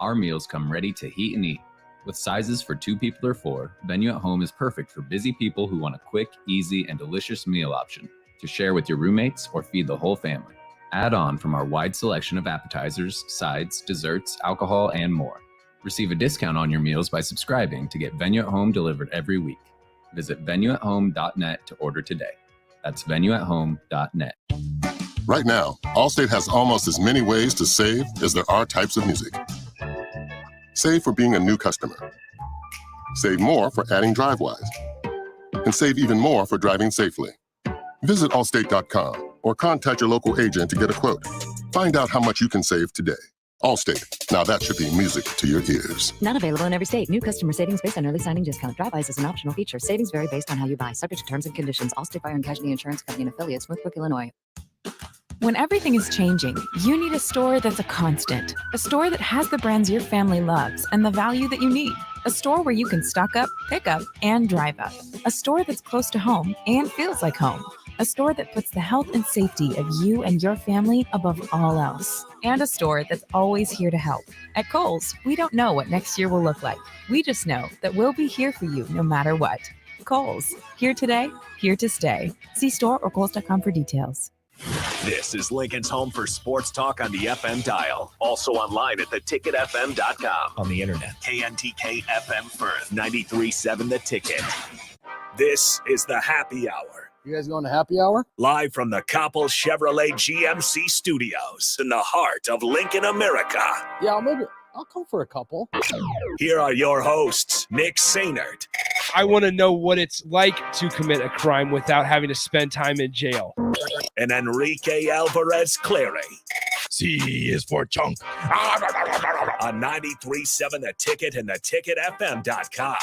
Our meals come ready to heat and eat. With sizes for 2 people or 4, Venue at Home is perfect for busy people who want a quick, easy, and delicious meal option to share with your roommates or feed the whole family. Add on from our wide selection of appetizers, sides, desserts, alcohol, and more. Receive a discount on your meals by subscribing to get Venue at Home delivered every week. Visit venueathome.net to order today. That's venueathome.net. Right now, Allstate has almost as many ways to save as there are types of music. Save for being a new customer. Save more for adding DriveWise. And save even more for driving safely. Visit allstate.com or contact your local agent to get a quote. Find out how much you can save today. Allstate. Now that should be music to your ears. Not available in every state. New customer savings based on early signing discount. DriveWise is an optional feature. Savings vary based on how you buy. Subject to terms and conditions. Allstate Fire and Casualty Insurance Company and affiliates, Smithbrook, Illinois. When everything is changing, you need a store that's a constant. A store that has the brands your family loves and the value that you need. A store where you can stock up, pick up, and drive up. A store that's close to home and feels like home. A store that puts the health and safety of you and your family above all else. And a store that's always here to help. At Kohl's, we don't know what next year will look like. We just know that we'll be here for you no matter what. Kohl's, here today, here to stay. See store or kohls.com for details. This is Lincoln's home for sports talk on the FM dial. Also online at theticketfm.com. On the internet. KNTK FM Firth, 93.7 The Ticket. This is the Happy Hour. You guys going to happy hour? Live from the Koppel Chevrolet GMC studios in the heart of Lincoln, America. Yeah, maybe I'll come for a couple. Here are your hosts, Nick Sainert. I want to know what it's like to commit a crime without having to spend time in jail. And Enrique Alvarez Clary. C is for chunk. On 93.7 The Ticket and theticketfm.com.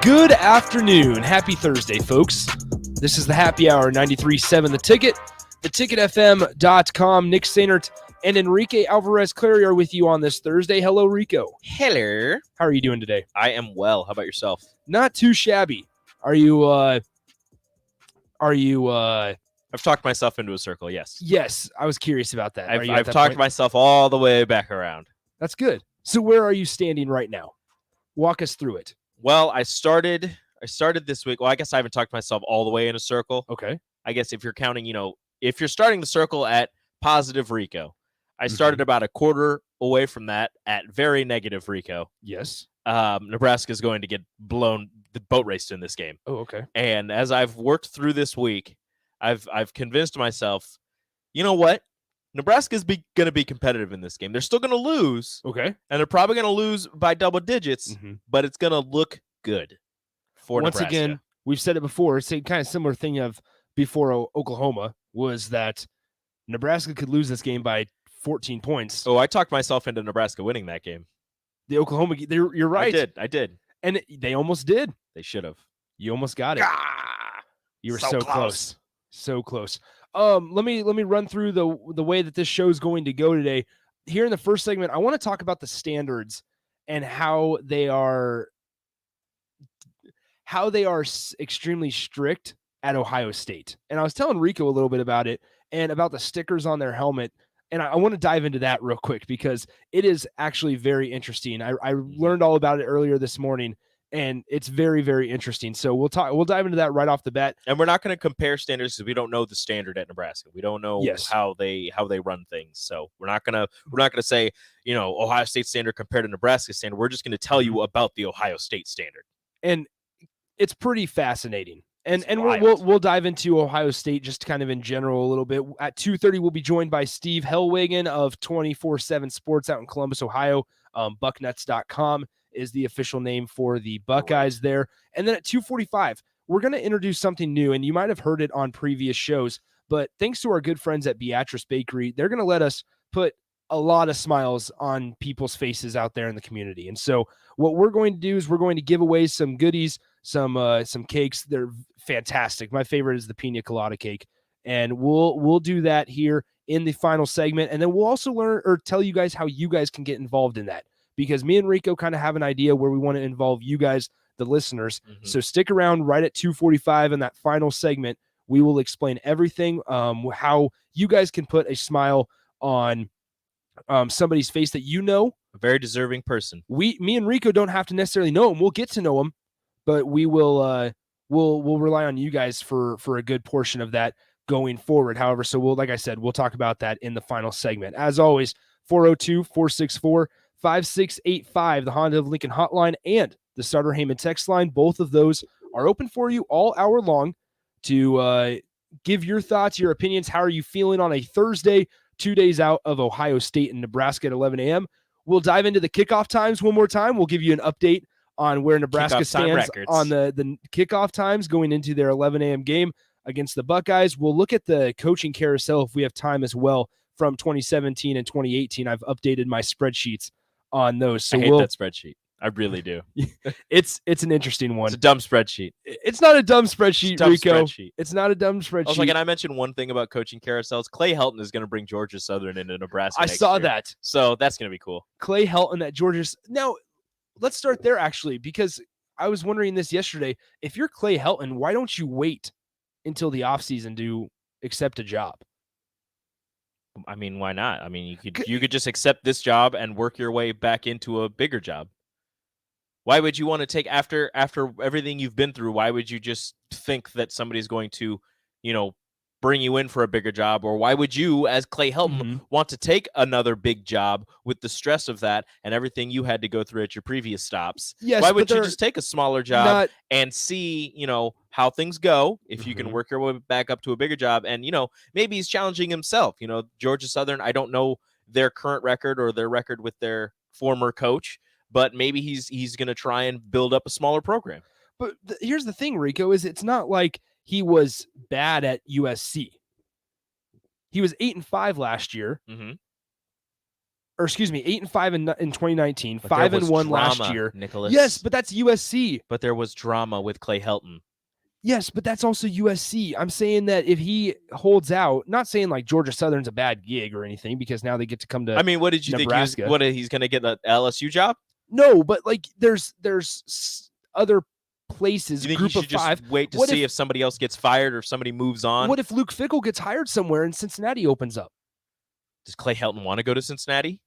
Good afternoon. Happy Thursday, folks. This is the Happy Hour, 93.7 The Ticket, theticketfm.com. Nick Sainert and Enrique Alvarez Clary are with you on this Thursday. Hello, Rico. Hello. How are you doing today? I am well. How about yourself? Not too shabby. I've talked myself into a circle, yes. Yes, I was curious about that. I've talked myself all the way back around. That's good. So where are you standing right now? Walk us through it. Well, I started this week. Well, I guess I haven't talked myself all the way in a circle. Okay. I guess if you're counting, if you're starting the circle at positive Rico, I started about a quarter away from that at very negative Rico. Yes. Nebraska is going to get blown, the boat raced in this game. Oh, okay. And as I've worked through this week, I've convinced myself, you know what? Nebraska's going to be competitive in this game. They're still going to lose. Okay. And they're probably going to lose by double digits, but it's going to look good for Once Nebraska. again, we've said it before. It's a kind of similar thing of before Oklahoma was that Nebraska could lose this game by 14 points. Oh, I talked myself into Nebraska winning that game. The Oklahoma, you're right. I did. And they almost did. They should have. You almost got it. You were so close. So close. Let me run through the way that this show is going to go today. Here in the first segment, I want to talk about the standards and how they are extremely strict at Ohio State. And I was telling Rico a little bit about it and about the stickers on their helmet. And I want to dive into that real quick because it is actually very interesting. I learned all about it earlier this morning. And it's very, very interesting. So we'll dive into that right off the bat. And we're not going to compare standards because we don't know the standard at Nebraska. We don't know how they run things. So we're not gonna say, Ohio State standard compared to Nebraska standard. We're just going to tell you about the Ohio State standard. And it's pretty fascinating. And we'll dive into Ohio State just kind of in general a little bit. At 2:30, we'll be joined by Steve Hellwagen of 24/7 Sports out in Columbus, Ohio. Bucknuts.com is the official name for the Buckeyes there. And then at 2:45, we're going to introduce something new, and you might have heard it on previous shows, but thanks to our good friends at Beatrice Bakery, they're going to let us put a lot of smiles on people's faces out there in the community. And so what we're going to do is we're going to give away some goodies, some cakes. They're fantastic. My favorite is the pina colada cake, and we'll do that here in the final segment. And then we'll also learn or tell you guys how you guys can get involved in that, because me and Rico kind of have an idea where we want to involve you guys, the listeners. So stick around right at 2:45 in that final segment. We will explain everything, how you guys can put a smile on somebody's face that you know. A very deserving person. Me and Rico don't have to necessarily know him. We'll get to know him, but we will we'll rely on you guys for a good portion of that going forward. However, so like I said, we'll talk about that in the final segment. As always, 402-464-5685, the Honda of Lincoln hotline, and the Starter Heyman text line. Both of those are open for you all hour long to give your thoughts, your opinions. How are you feeling on a Thursday, 2 days out of Ohio State and Nebraska at 11 a.m.? We'll dive into the kickoff times one more time. We'll give you an update on where Nebraska stands on the kickoff times going into their 11 a.m. game against the Buckeyes. We'll look at the coaching carousel if we have time as well from 2017 and 2018. I've updated my spreadsheets on those. So I hate that spreadsheet. I really do. It's an interesting one. It's a dumb spreadsheet. It's not a dumb spreadsheet, Rico. It's not a dumb spreadsheet. Also, can I mention one thing about coaching carousels? Clay Helton is going to bring Georgia Southern into Nebraska. I saw that. So that's going to be cool. Clay Helton at Georgia. Now, let's start there, actually, because I was wondering this yesterday. If you're Clay Helton, why don't you wait until the offseason to accept a job? I mean, why not? I mean, you could just accept this job and work your way back into a bigger job. Why would you want to take after everything you've been through? Why would you just think that somebody's going to, bring you in for a bigger job? Or why would you, as Clay Helton, want to take another big job with the stress of that and everything you had to go through at your previous stops? Yes, why would you just take a smaller job and see, how things go if you can work your way back up to a bigger job? And, maybe he's challenging himself. Georgia Southern, I don't know their current record or their record with their former coach, but maybe he's going to try and build up a smaller program. But here's the thing, Rico, is it's not like he was bad at USC. He was 8-5 last year. Or excuse me, 8-5 in 2019, 5-1 last year. Nicholas. Yes, but that's USC. But there was drama with Clay Helton. Yes, but that's also USC. I'm saying that if he holds out, not saying like Georgia Southern's a bad gig or anything, because now they get to come to what did you Nebraska. Think he's going to get an LSU job? No, but like there's other places. You think group you of should five. Just wait to see if somebody else gets fired or if somebody moves on? What if Luke Fickell gets hired somewhere and Cincinnati opens up? Does Clay Helton want to go to Cincinnati?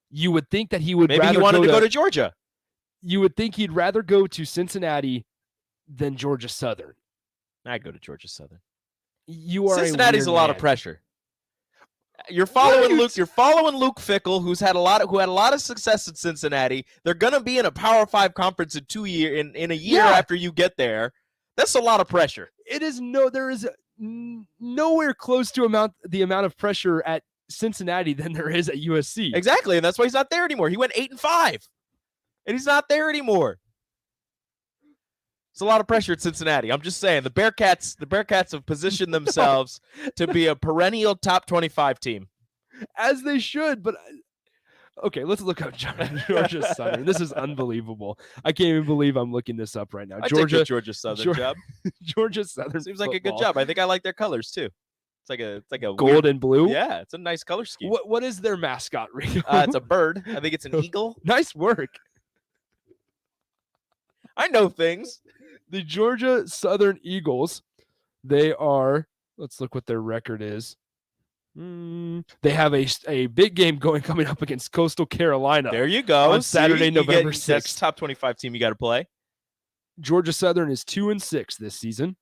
You would think that he would. Maybe he wanted to go to Georgia. You would think he'd rather go to Cincinnati than Georgia Southern. I'd go to Georgia Southern. Cincinnati's a lot of pressure. You're following Luke. You're following Luke Fickell, who had a lot of success at Cincinnati. They're going to be in a Power 5 conference in a year after you get there. That's a lot of pressure. There is nowhere close to the amount of pressure at Cincinnati than there is at USC. Exactly, and that's why he's not there anymore. He went 8-5, and he's not there anymore. It's a lot of pressure at Cincinnati. I'm just saying the Bearcats have positioned themselves to be a perennial top 25 team, as they should. But okay, let's look up Georgia Southern. This is unbelievable. I can't even believe I'm looking this up right now. Georgia Southern job. Georgia Southern seems like a good job. I think I like their colors too. It's like a gold weird, and blue. Yeah, it's a nice color scheme. What is their mascot, Rico? It's a bird. I think it's an eagle. Nice work. I know things. The Georgia Southern Eagles, they are, let's look what their record is. They have a big game coming up against Coastal Carolina. There you go. On Saturday, November 6th. That's top 25 team you got to play. Georgia Southern is 2-6 this season.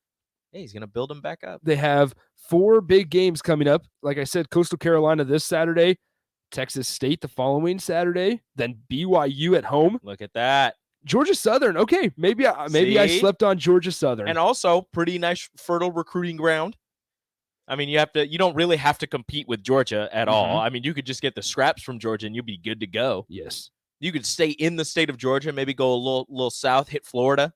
Hey, he's going to build them back up. They have 4 big games coming up. Like I said, Coastal Carolina this Saturday, Texas State the following Saturday, then BYU at home. Look at that. Georgia Southern. Okay, maybe I slept on Georgia Southern. And also pretty nice, fertile recruiting ground. I mean, you don't really have to compete with Georgia at all. I mean, you could just get the scraps from Georgia and you'll be good to go. Yes. You could stay in the state of Georgia, maybe go a little south, hit Florida.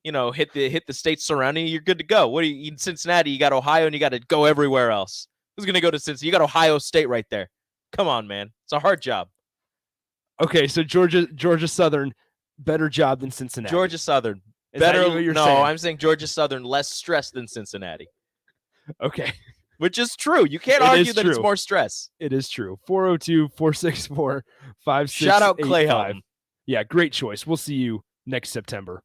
Hit the states surrounding you. You're good to go. What in Cincinnati? You got Ohio, and you got to go everywhere else. Who's going to go to Cincinnati? You got Ohio State right there. Come on, man. It's a hard job. Okay, so Georgia Southern, better job than Cincinnati. Georgia Southern, better. I'm saying Georgia Southern, less stress than Cincinnati. Okay. Which is true. You can't argue that it's more stress. It is true. 402-464-5685. Shout out Clay Helton. Yeah, great choice. We'll see you next September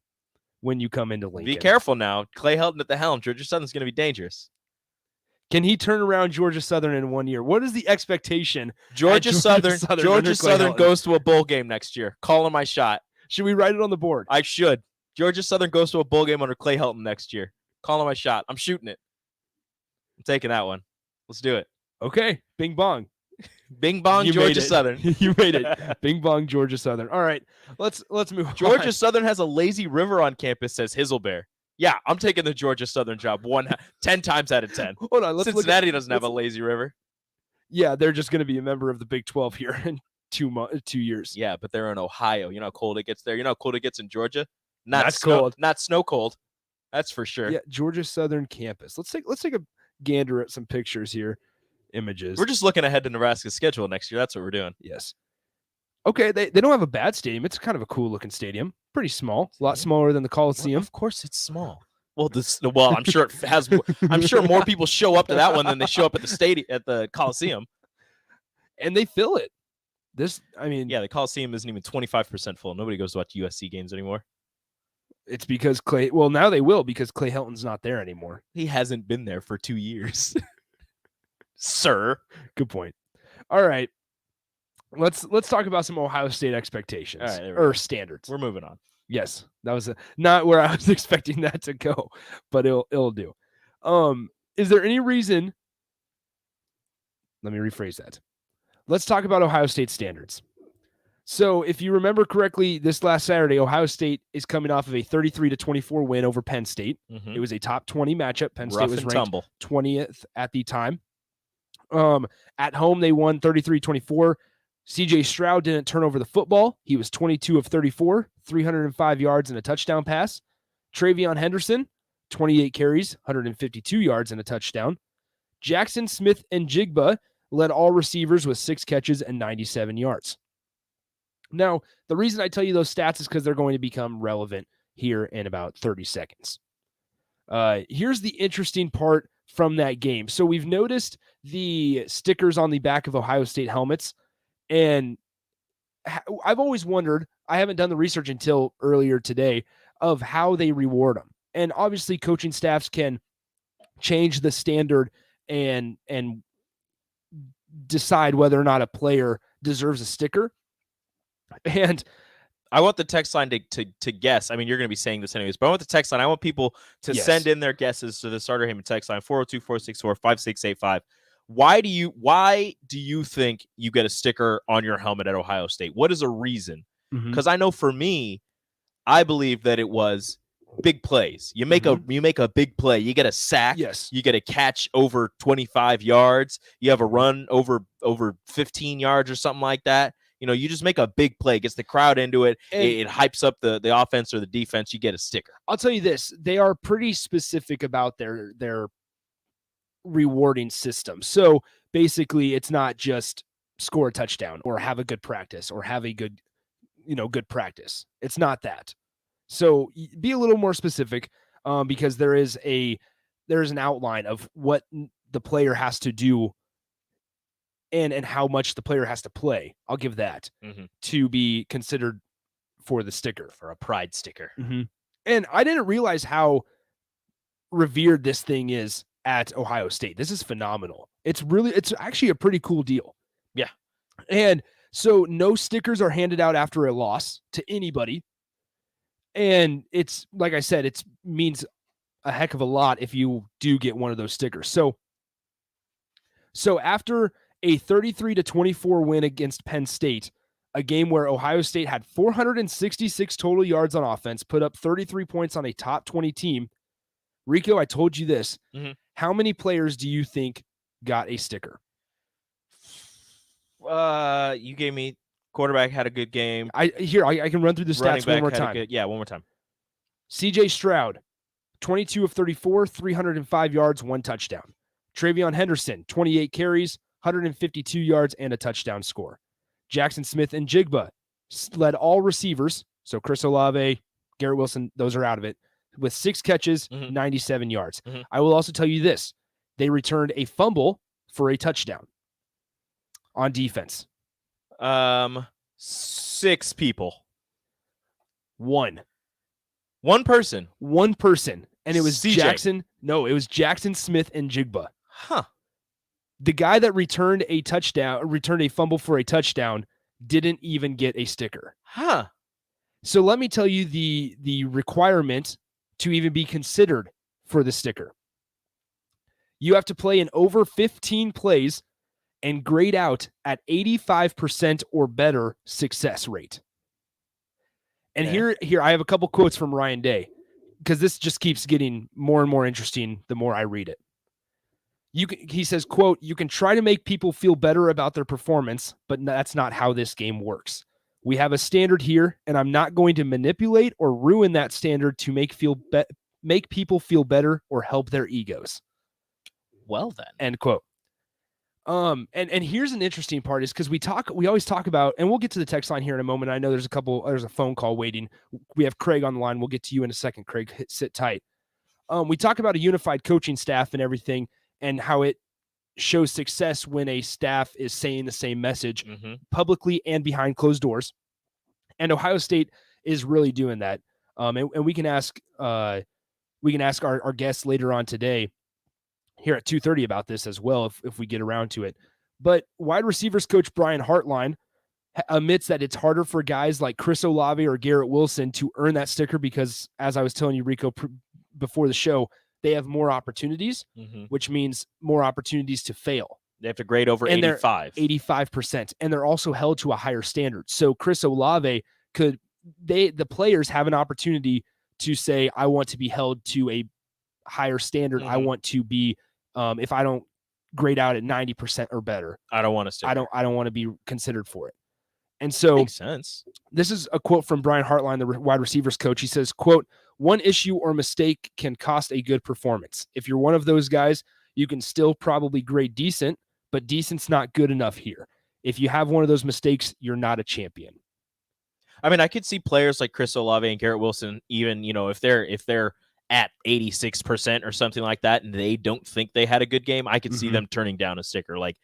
when you come into Lincoln. Be careful now. Clay Helton at the helm. Georgia Southern's going to be dangerous. Can he turn around Georgia Southern in 1 year? What is the expectation? Georgia Southern goes to a bowl game next year. Calling my shot. Should we write it on the board? I should. Georgia Southern goes to a bowl game under Clay Helton next year. Calling my shot. I'm shooting it. I'm taking that one. Let's do it. Okay. Bing bong. Bing bong, Georgia Southern. You made it. Bing bong, Georgia Southern. All right. Let's move on. Georgia Southern has a lazy river on campus, says Hizzlebear. Yeah, I'm taking the Georgia Southern job 10 times out of 10. Hold on. Cincinnati doesn't have a lazy river. Yeah, they're just going to be a member of the Big 12 here in 2 years. Yeah, but they're in Ohio. You know how cold it gets there? You know how cold it gets in Georgia? Not snow cold. That's for sure. Yeah, Georgia Southern campus. Let's take a gander at some pictures here, images. We're just looking ahead to Nebraska's schedule next year. That's what we're doing. Yes. Okay, they don't have a bad stadium. It's kind of a cool looking stadium. Pretty small, a lot smaller than the Coliseum. Well, of course, it's small. Well, I'm sure it has. I'm sure more people show up to that one than they show up at the stadium at the Coliseum, and they fill it. Yeah, the Coliseum isn't even 25% full. Nobody goes to watch USC games anymore. It's because Clay. Well, now they will because Clay Helton's not there anymore. He hasn't been there for 2 years, sir. Good point. All right. Let's talk about some Ohio State expectations or standards. We're moving on. Yes, that was not where I was expecting that to go, but it'll do. Is there any reason? Let me rephrase that. Let's talk about Ohio State standards. So, if you remember correctly, this last Saturday, Ohio State is coming off of a 33-24 win over Penn State. Mm-hmm. It was a top 20 matchup. Penn State was ranked 20th at the time. At home, they won 33-24. CJ Stroud didn't turn over the football. He was 22 of 34, 305 yards and a touchdown pass. Travion Henderson, 28 carries, 152 yards and a touchdown. Jackson Smith and Jigba led all receivers with 6 catches and 97 yards. Now, the reason I tell you those stats is because they're going to become relevant here in about 30 seconds. Here's the interesting part from that game. So we've noticed the stickers on the back of Ohio State helmets. And I've always wondered, I haven't done the research until earlier today, of how they reward them. And obviously coaching staffs can change the standard and decide whether or not a player deserves a sticker. And I want the text line to guess. I mean, you're going to be saying this anyways, but I want the text line. I want people to send in their guesses to the Starter Heyman text line, 402-464-5685. Why do you think you get a sticker on your helmet at Ohio State? What is a reason? Because I know for me, I believe that it was big plays. You make a big play. You get a sack. Yes. You get a catch over 25 yards. You have a run over 15 yards or something like that. You know, you just make a big play, gets the crowd into it. It hypes up the offense or the defense. You get a sticker. I'll tell you this. They are pretty specific about their rewarding system. So basically it's not just score a touchdown or have a good practice or have a good practice. It's not that. So be a little more specific because there is an outline of what the player has to do and how much the player has to play. I'll give that to be considered for the sticker, for a pride sticker. And I didn't realize how revered this thing is at Ohio State. This is phenomenal. It's actually a pretty cool deal. Yeah. And so no stickers are handed out after a loss to anybody. And it's, like I said, it means a heck of a lot if you do get one of those stickers. So after a 33-24 win against Penn State, a game where Ohio State had 466 total yards on offense, put up 33 points on a top 20 team. Rico, I told you this. How many players do you think got a sticker? You gave me quarterback had a good game. I can run through the stats one more time. One more time. CJ Stroud, 22 of 34, 305 yards, 1 touchdown. Travion Henderson, 28 carries, 152 yards, and a touchdown score. Jackson Smith and Jigba led all receivers. So Chris Olave, Garrett Wilson, those are out of it. With 6 catches, 97 yards. I will also tell you this. They returned a fumble for a touchdown on defense. 6 people. 1. One person. And it was CJ. Jackson. No, it was Jackson Smith and Jigba. Huh. The guy that returned a fumble for a touchdown, didn't even get a sticker. Huh. So let me tell you the requirement to even be considered for the sticker. You have to play in over 15 plays and grade out at 85% or better success rate. And here I have a couple quotes from Ryan Day, because this just keeps getting more and more interesting the more I read it. He says, quote, "You can try to make people feel better about their performance, but that's not how this game works. We have a standard here, and I'm not going to manipulate or ruin that standard to make people feel better or help their egos." Well then. End quote. And here's an interesting part is because we always talk about, and we'll get to the text line here in a moment. I know there's a phone call waiting. We have Craig on the line. We'll get to you in a second, Craig. Sit tight. We talk about a unified coaching staff and everything, and how it shows success when a staff is saying the same message publicly and behind closed doors. And Ohio State is really doing that. And we can ask our guests later on today here at 2:30 about this as well, if we get around to it. But wide receivers coach Brian Hartline admits that it's harder for guys like Chris Olave or Garrett Wilson to earn that sticker because, as I was telling you, Rico, before the show, they have more opportunities, which means more opportunities to fail. They have to grade over 85%. And they're also held to a higher standard. So Chris Olave the players have an opportunity to say, I want to be held to a higher standard. I want to be, if I don't grade out at 90% or better, I don't want to sticker. I don't want to be considered for it. And so makes sense. This is a quote from Brian Hartline, the wide receivers coach. He says, quote, "One issue or mistake can cost a good performance. If you're one of those guys, you can still probably grade decent, but decent's not good enough here. If you have one of those mistakes, you're not a champion." I mean, I could see players like Chris Olave and Garrett Wilson, even, if they're at 86% or something like that, and they don't think they had a good game, I could see them turning down a sticker. Like,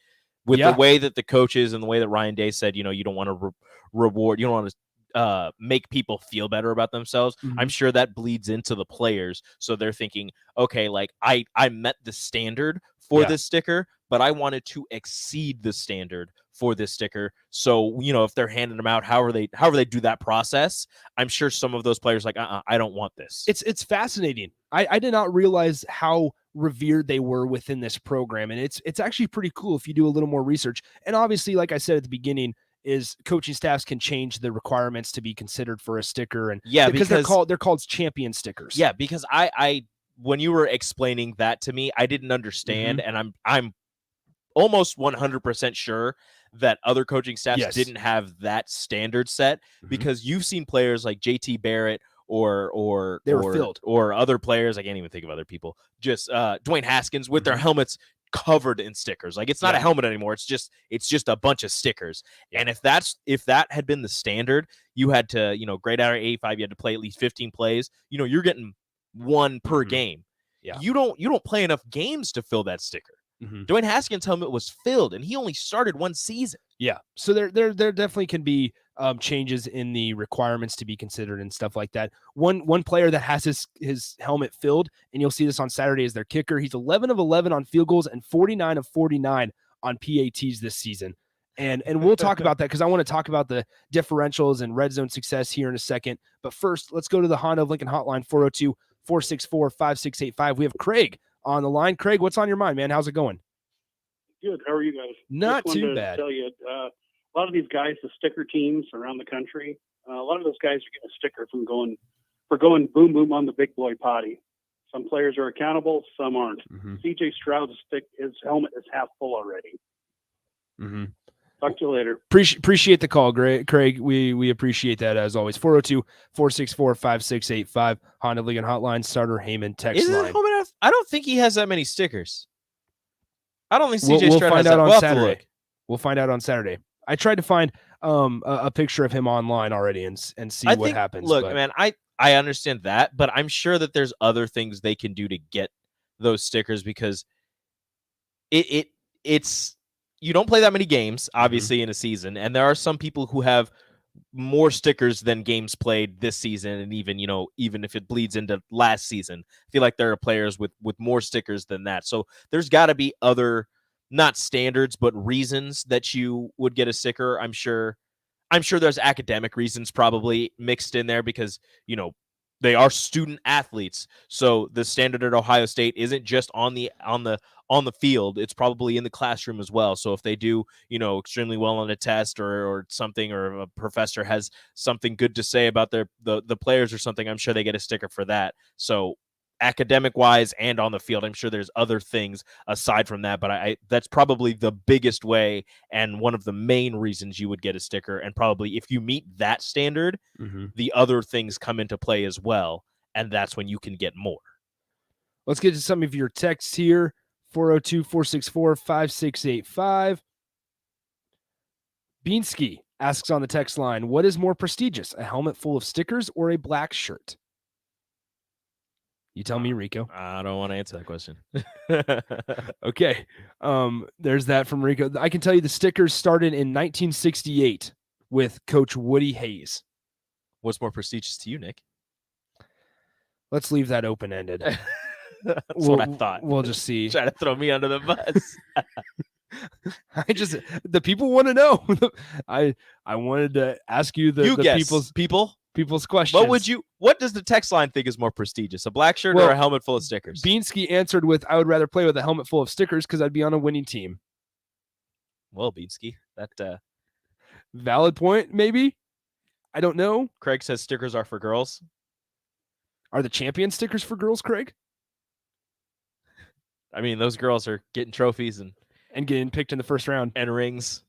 with the way that the coaches and the way that Ryan Day said, you don't want to reward, you don't want to make people feel better about themselves. I'm sure that bleeds into the players. So they're thinking, okay, like I met the standard for this sticker, but I wanted to exceed the standard for this sticker. So, if they're handing them out, however they do that process, I'm sure some of those players like, I don't want this. It's fascinating. I did not realize how revered they were within this program. And it's actually pretty cool if you do a little more research. And obviously, like I said at the beginning, is coaching staffs can change the requirements to be considered for a sticker. And because they're called champion stickers. Yeah, because I when you were explaining that to me, I didn't understand. And I'm almost 100% sure that other coaching staffs didn't have that standard set, because you've seen players like JT Barrett or filled, or other players. I can't even think of other people. Just Dwayne Haskins with their helmets covered in stickers. Like, it's not a helmet anymore. It's just a bunch of stickers. And if that had been the standard, you had to, grade out at 85, you had to play at least 15 plays. You're getting one per game. Yeah. You don't play enough games to fill that sticker. Dwayne Haskins' helmet was filled, and he only started one season. Yeah. So there definitely can be changes in the requirements to be considered and stuff like that. One player that has his helmet filled, and you'll see this on Saturday, is their kicker. He's 11 of 11 on field goals and 49 of 49 on PATs this season. And we'll talk about that, because I want to talk about the differentials and red zone success here in a second. But first, let's go to the Honda of Lincoln hotline, 402-464-5685. We have Craig on the line. Craig, what's on your mind, man? How's it going? Good. How are you guys? Not Just too wanted to bad. Tell you, a lot of these guys, the sticker teams around the country, a lot of those guys are getting a sticker from going boom boom on the big boy potty. Some players are accountable, some aren't. CJ Stroud's his helmet is half full already. Talk to you later. Appreciate the call, Craig. We appreciate that as always. 402-464-5685. Honda Lincoln hotline, starter Heyman text line. I don't think he has that many stickers. I don't think CJ We'll Stroud find has out that. on We'll have to Saturday. look. We'll find out on Saturday. I tried to find a picture of him online already and see what happens. Look, man, I understand that, but I'm sure that there's other things they can do to get those stickers, because it's you don't play that many games, obviously, in a season, and there are some people who have more stickers than games played this season, and even if it bleeds into last season, I feel like there are players with more stickers than that. So there's got to be other, not standards, but reasons that you would get a sticker. I'm sure there's academic reasons probably mixed in there because they are student athletes. So the standard at Ohio State isn't just on the field. It's probably in the classroom as well. So if they do, extremely well on a test or something, or a professor has something good to say about the players or something, I'm sure they get a sticker for that. So academic wise and on the field, I'm sure there's other things aside from that, but that's probably the biggest way and one of the main reasons you would get a sticker. And probably if you meet that standard, the other things come into play as well, and that's when you can get more. Let's get to some of your texts here. 402-464-5685. Beansky asks on the text line, what is more prestigious, a helmet full of stickers or a black shirt? You tell me, Rico. I don't want to answer that question. Okay. There's that from Rico. I can tell you the stickers started in 1968 with Coach Woody Hayes. What's more prestigious to you, Nick? Let's leave that open-ended. That's what I thought. We'll just see. Try to throw me under the bus. The people want to know. I wanted to ask you people's questions. What does the text line think is more prestigious, a black shirt or a helmet full of stickers? Beansky answered with, I would rather play with a helmet full of stickers because I'd be on a winning team. Well, Beansky, that valid point, maybe. I don't know. Craig says stickers are for girls. Are the champion stickers for girls, Craig? I mean, those girls are getting trophies and getting picked in the first round and rings.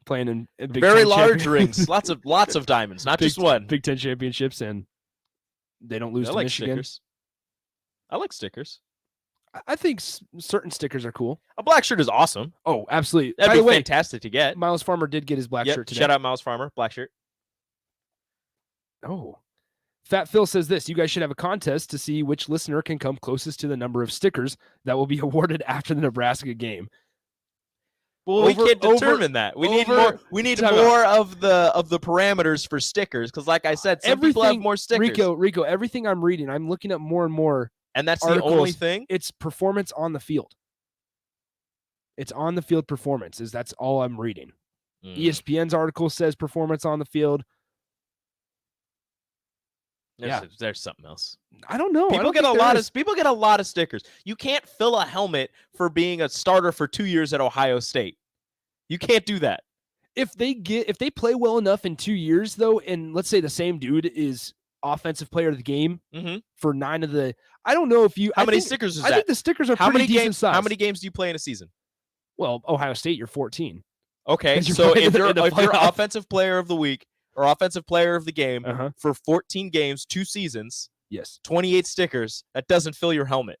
Playing in Big very Ten large rings, lots of diamonds, not just one. Big Ten championships, and they don't lose to Michigan. Stickers. I like stickers. I think certain stickers are cool. A black shirt is awesome. Oh, absolutely. That'd be fantastic to get. Miles Farmer did get his black shirt today. Shout out Miles Farmer, black shirt. Oh. Fat Phil says this, you guys should have a contest to see which listener can come closest to the number of stickers that will be awarded after the Nebraska game. Well, we can't determine that. We need more. We need more of the parameters for stickers, because, like I said, some people have more stickers. Rico, everything I'm reading, I'm looking up more and more. And that's articles. The only thing. It's performance on the field. It's on the field performance. That's all I'm reading. ESPN's article says performance on the field. There's something else. I don't know. People get a lot of stickers. You can't fill a helmet for being a starter for 2 years at Ohio State. You can't do that. If they play well enough in 2 years, though, and let's say the same dude is offensive player of the game for 9 of the. I don't know if you. How many stickers is that? I think the stickers are pretty decent size. How many games do you play in a season? Well, Ohio State, you're 14. Okay, so if you're offensive player of the week or offensive player of the game for 14 games, 2 seasons, yes, 28 stickers, that doesn't fill your helmet.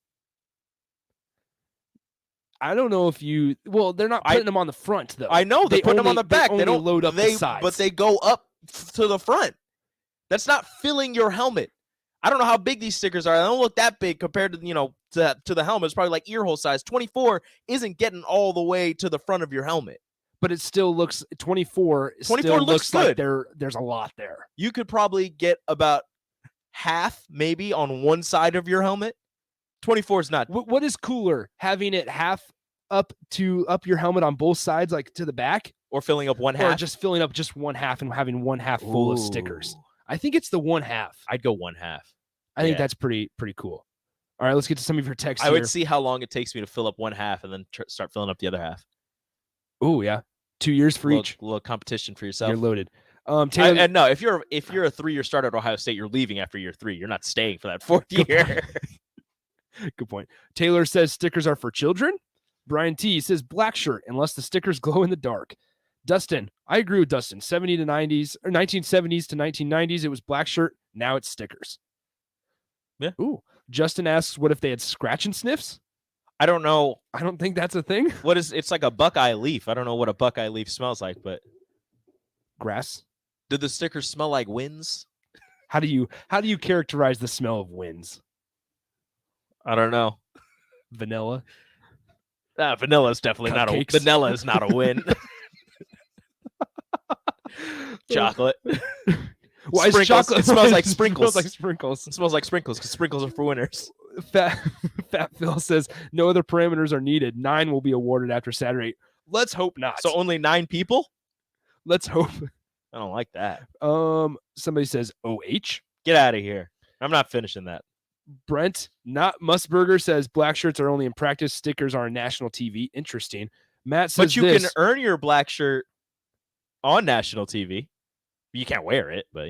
I don't know if you. Well, they're not putting them on the front, though. I know they put them on the back. They don't load up the sides, but they go up to the front. That's not filling your helmet. I don't know how big these stickers are. They don't look that big compared to to the helmet. It's probably like ear hole size. 24 isn't getting all the way to the front of your helmet. But it still looks 24. 24 looks good. Like there's a lot there. You could probably get about half, maybe, on one side of your helmet. 24 is not. What is cooler, having it half up your helmet on both sides, like to the back, or filling up one half, or just filling up just one half and having one half full of stickers? I think it's the one half. I'd go one half. I think that's pretty cool. All right, let's get to some of your texts. I would see how long it takes me to fill up one half and then start filling up the other half. Oh yeah, 2 years for each. A little competition for yourself. You're loaded. Taylor, and no, if you're a 3-year starter at Ohio State, you're leaving after year 3. You're not staying for that 4th year. Good point. Taylor says stickers are for children. Brian T says black shirt unless the stickers glow in the dark. Dustin, I agree with Dustin. 70 to 90s or 1970s to 1990s, it was black shirt. Now it's stickers. Yeah. Ooh. Justin asks, what if they had scratch and sniffs? I don't know. I don't think that's a thing. It's like a Buckeye leaf. I don't know what a Buckeye leaf smells like, but grass. Did the stickers smell like winds? How do you characterize the smell of winds? I don't know. Vanilla. Vanilla is definitely not a vanilla is not a win. Chocolate. Why is chocolate? It smells like sprinkles. It smells like sprinkles. It smells like sprinkles because sprinkles are for winners. Fat Phil says no other parameters are needed. 9 will be awarded after Saturday. Let's hope not. So only 9 people? Let's hope. I don't like that. Somebody says OH. Get out of here. I'm not finishing that. Brent, not Musburger, says black shirts are only in practice. Stickers are on national TV. Interesting. Matt says but you can earn your black shirt on national TV. You can't wear it, but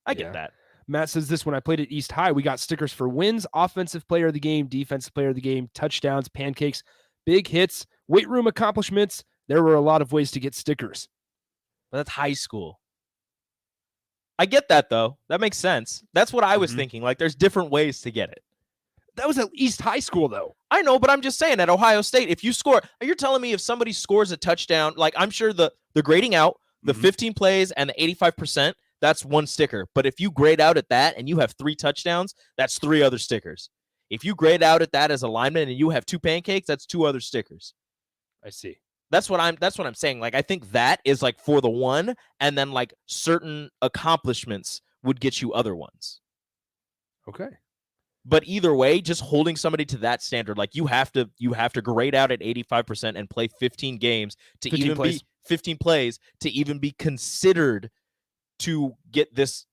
I get that. Matt says this: when I played at East High, we got stickers for wins, offensive player of the game, defensive player of the game, touchdowns, pancakes, big hits, weight room accomplishments. There were a lot of ways to get stickers. But that's high school. I get that, though. That makes sense. That's what I was thinking. Like, there's different ways to get it. That was at East High School, though. I know, but I'm just saying, at Ohio State, if you score, you're telling me if somebody scores a touchdown, like, I'm sure the grading out, the 15 plays and the 85%, that's one sticker. But if you grade out at that and you have 3 touchdowns, that's 3 other stickers. If you grade out at that as a lineman and you have 2 pancakes, that's 2 other stickers. I see. That's what I'm saying. Like, I think that is like for the one, and then like certain accomplishments would get you other ones. Okay. But either way, just holding somebody to that standard, like you have to grade out at 85% and play 15 games to 15 even plays. be 15 plays to even be considered to get this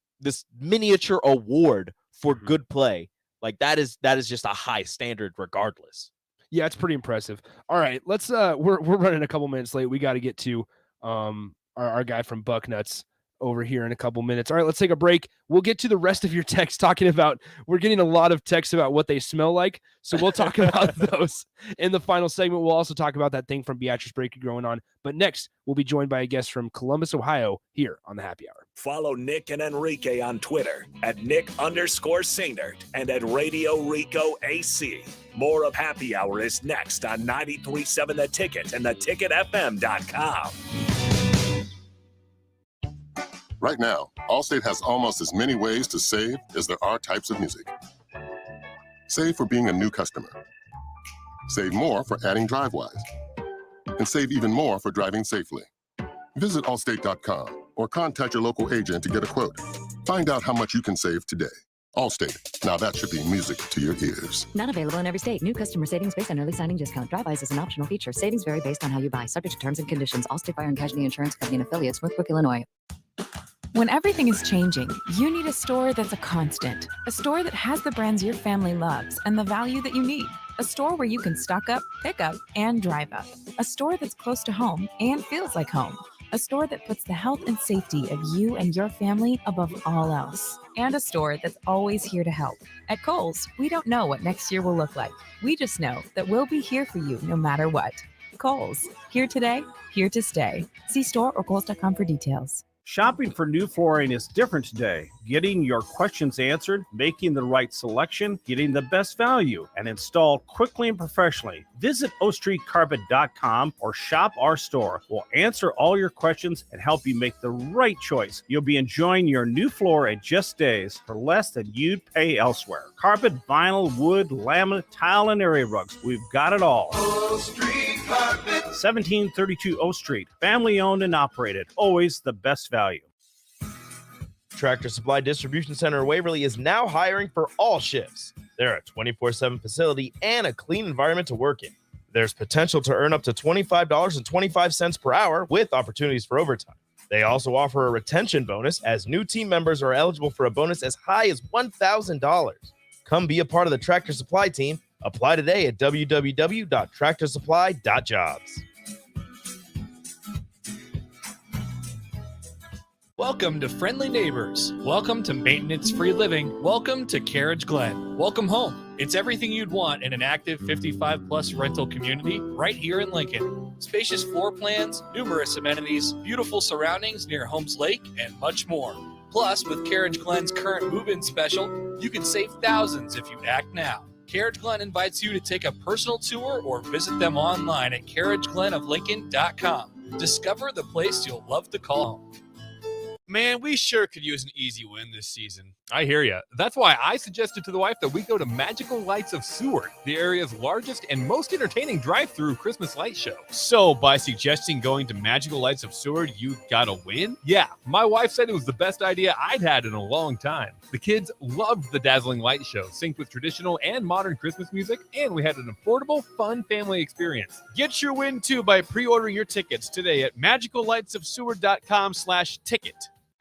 miniature award for good play. Like that is just a high standard regardless. Yeah, it's pretty impressive. All right, let's we're running a couple minutes late. We got to get to our guy from Bucknuts over here in a couple minutes. All right, let's take a break. We'll get to the rest of your texts talking about, we're getting a lot of texts about what they smell like. So we'll talk about those in the final segment. We'll also talk about that thing from Beatrice Breaker going on. But next, we'll be joined by a guest from Columbus, Ohio, here on the Happy Hour. Follow Nick and Enrique on Twitter at Nick_Singert and at Radio Rico AC. More of Happy Hour is next on 93.7 The Ticket and theticketfm.com. Right now, Allstate has almost as many ways to save as there are types of music. Save for being a new customer. Save more for adding DriveWise. And save even more for driving safely. Visit allstate.com or contact your local agent to get a quote. Find out how much you can save today. Allstate. Now that should be music to your ears. Not available in every state. New customer savings based on early signing discount. DriveWise is an optional feature. Savings vary based on how you buy. Subject to terms and conditions. Allstate Fire and Casualty Insurance Company and affiliates, Smithbrook, Illinois. When everything is changing, you need a store that's a constant. A store that has the brands your family loves and the value that you need. A store where you can stock up, pick up, and drive up. A store that's close to home and feels like home. A store that puts the health and safety of you and your family above all else. And a store that's always here to help. At Kohl's, we don't know what next year will look like. We just know that we'll be here for you no matter what. Kohl's, here today, here to stay. See store or Kohls.com for details. Shopping for new flooring is different today. Getting your questions answered, making the right selection, getting the best value, and installed quickly and professionally. Visit ostreetcarpet.com or shop our store. We'll answer all your questions and help you make the right choice. You'll be enjoying your new floor in just days for less than you'd pay elsewhere. Carpet, vinyl, wood, laminate, tile, and area rugs. We've got it all. O Street Carpet. 1732 O Street. Family owned and operated. Always the best value. Tractor Supply Distribution Center in Waverly is now hiring for all shifts. They're a 24/7 facility and a clean environment to work in. There's potential to earn up to $25.25 per hour with opportunities for overtime. They also offer a retention bonus as new team members are eligible for a bonus as high as $1,000. Come be a part of the Tractor Supply team. Apply today at www.tractorsupply.jobs. Welcome to Friendly Neighbors. Welcome to maintenance-free living. Welcome to Carriage Glen. Welcome home. It's everything you'd want in an active 55-plus rental community right here in Lincoln. Spacious floor plans, numerous amenities, beautiful surroundings near Holmes Lake, and much more. Plus, with Carriage Glen's current move-in special, you can save thousands if you act now. Carriage Glen invites you to take a personal tour or visit them online at carriageglenoflincoln.com. Discover the place you'll love to call home. Man, we sure could use an easy win this season. I hear you. That's why I suggested to the wife that we go to Magical Lights of Seward, the area's largest and most entertaining drive-through Christmas light show. So, by suggesting going to Magical Lights of Seward, you got a win? Yeah, my wife said it was the best idea I'd had in a long time. The kids loved the dazzling light show, synced with traditional and modern Christmas music, and we had an affordable, fun family experience. Get your win, too, by pre-ordering your tickets today at magicallightsofseward.com/ticket.